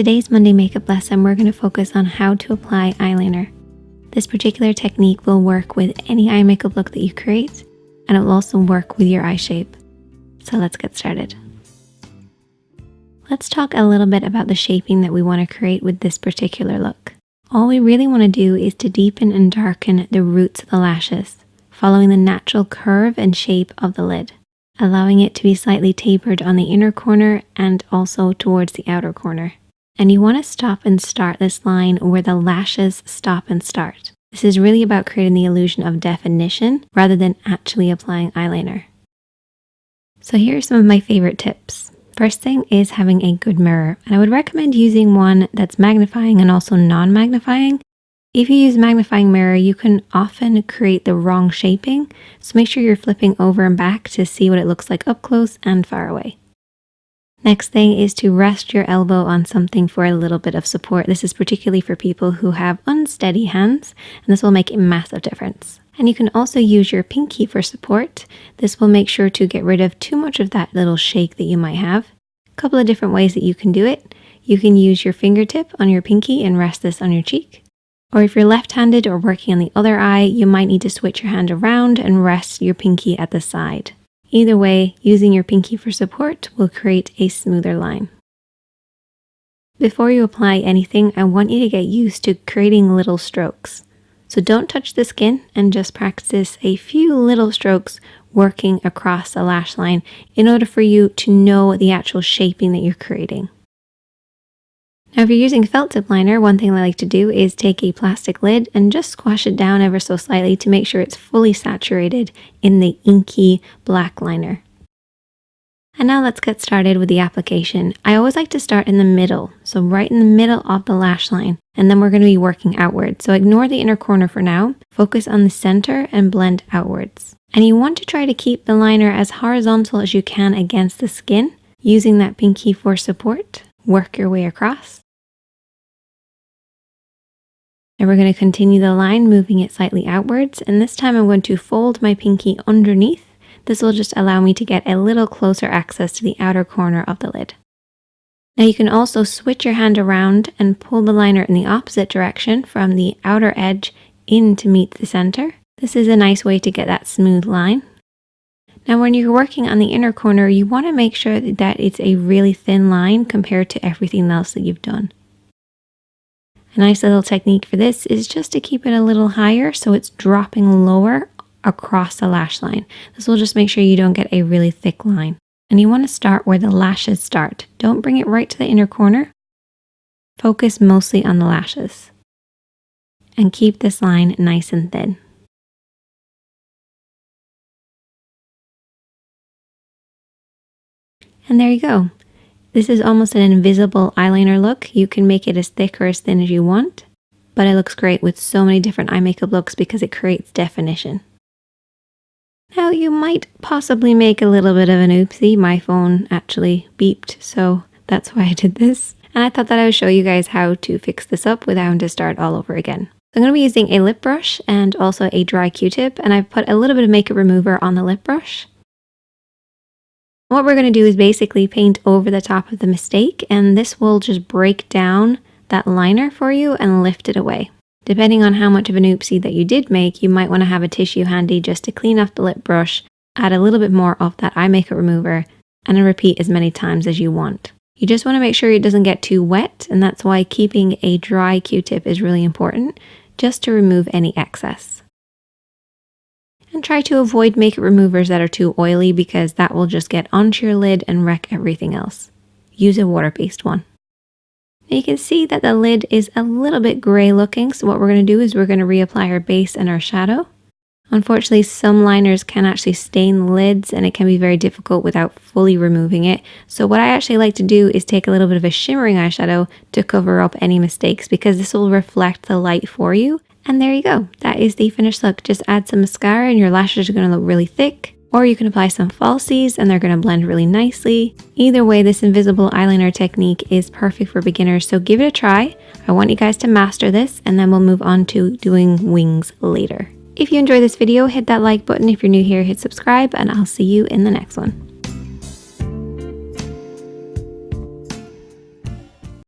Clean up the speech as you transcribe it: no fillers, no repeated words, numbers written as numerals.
In today's Monday makeup lesson, we're going to focus on how to apply eyeliner. This particular technique will work with any eye makeup look that you create, and it will also work with your eye shape. So let's get started. Let's talk a little bit about the shaping that we want to create with this particular look. All we really want to do is to deepen and darken the roots of the lashes, following the natural curve and shape of the lid, allowing it to be slightly tapered on the inner corner and also towards the outer corner. And you want to stop and start this line where the lashes stop and start. This is really about creating the illusion of definition rather than actually applying eyeliner. So here are some of my favorite tips. First thing is having a good mirror, and I would recommend using one that's magnifying and also non-magnifying. If you use magnifying mirror, you can often create the wrong shaping, so make sure you're flipping over and back to see what it looks like up close and far away. Next thing is to rest your elbow on something for a little bit of support. This is particularly for people who have unsteady hands, and this will make a massive difference. And you can also use your pinky for support. This will make sure to get rid of too much of that little shake that you might have. A couple of different ways that you can do it. You can use your fingertip on your pinky and rest this on your cheek. Or if you're left-handed or working on the other eye, you might need to switch your hand around and rest your pinky at the side. Either way, using your pinky for support will create a smoother line. Before you apply anything, I want you to get used to creating little strokes. So don't touch the skin and just practice a few little strokes working across the lash line in order for you to know the actual shaping that you're creating. Now, if you're using felt tip liner, one thing I like to do is take a plastic lid and just squash it down ever so slightly to make sure it's fully saturated in the inky black liner. And now let's get started with the application. I always like to start in the middle, so right in the middle of the lash line, and then we're going to be working outward. So ignore the inner corner for now, focus on the center and blend outwards. And you want to try to keep the liner as horizontal as you can against the skin, using that pinky for support. Work your way across. And we're going to continue the line, moving it slightly outwards, and this time I'm going to fold my pinky underneath. This will just allow me to get a little closer access to the outer corner of the lid. Now you can also switch your hand around and pull the liner in the opposite direction from the outer edge in to meet the center. This is a nice way to get that smooth line. Now when you're working on the inner corner, you want to make sure that it's a really thin line compared to everything else that you've done. A nice little technique for this is just to keep it a little higher so it's dropping lower across the lash line. This will just make sure you don't get a really thick line. And you want to start where the lashes start. Don't bring it right to the inner corner. Focus mostly on the lashes. And keep this line nice and thin. And there you go. This is almost an invisible eyeliner look. You can make it as thick or as thin as you want, but it looks great with so many different eye makeup looks because it creates definition. Now you might possibly make a little bit of an oopsie. My phone actually beeped, so that's why I did this. And I thought that I would show you guys how to fix this up without having to start all over again. So I'm going to be using a lip brush and also a dry Q-tip, and I've put a little bit of makeup remover on the lip brush. What we're going to do is basically paint over the top of the mistake, and this will just break down that liner for you and lift it away. Depending on how much of an oopsie that you did make, you might want to have a tissue handy just to clean off the lip brush, add a little bit more of that eye makeup remover, and then repeat as many times as you want. You just want to make sure it doesn't get too wet, and that's why keeping a dry Q-tip is really important, just to remove any excess. And try to avoid makeup removers that are too oily because that will just get onto your lid and wreck everything else. Use a water-based one. Now you can see that the lid is a little bit gray looking, so what we're going to do is we're going to reapply our base and our shadow. Unfortunately, some liners can actually stain lids and it can be very difficult without fully removing it. So what I actually like to do is take a little bit of a shimmering eyeshadow to cover up any mistakes because this will reflect the light for you. And there you go. That is the finished look. Just add some mascara and your lashes are going to look really thick. Or you can apply some falsies and they're going to blend really nicely. Either way, this invisible eyeliner technique is perfect for beginners. So give it a try. I want you guys to master this and then we'll move on to doing wings later. If you enjoyed this video, hit that like button. If you're new here, hit subscribe and I'll see you in the next one.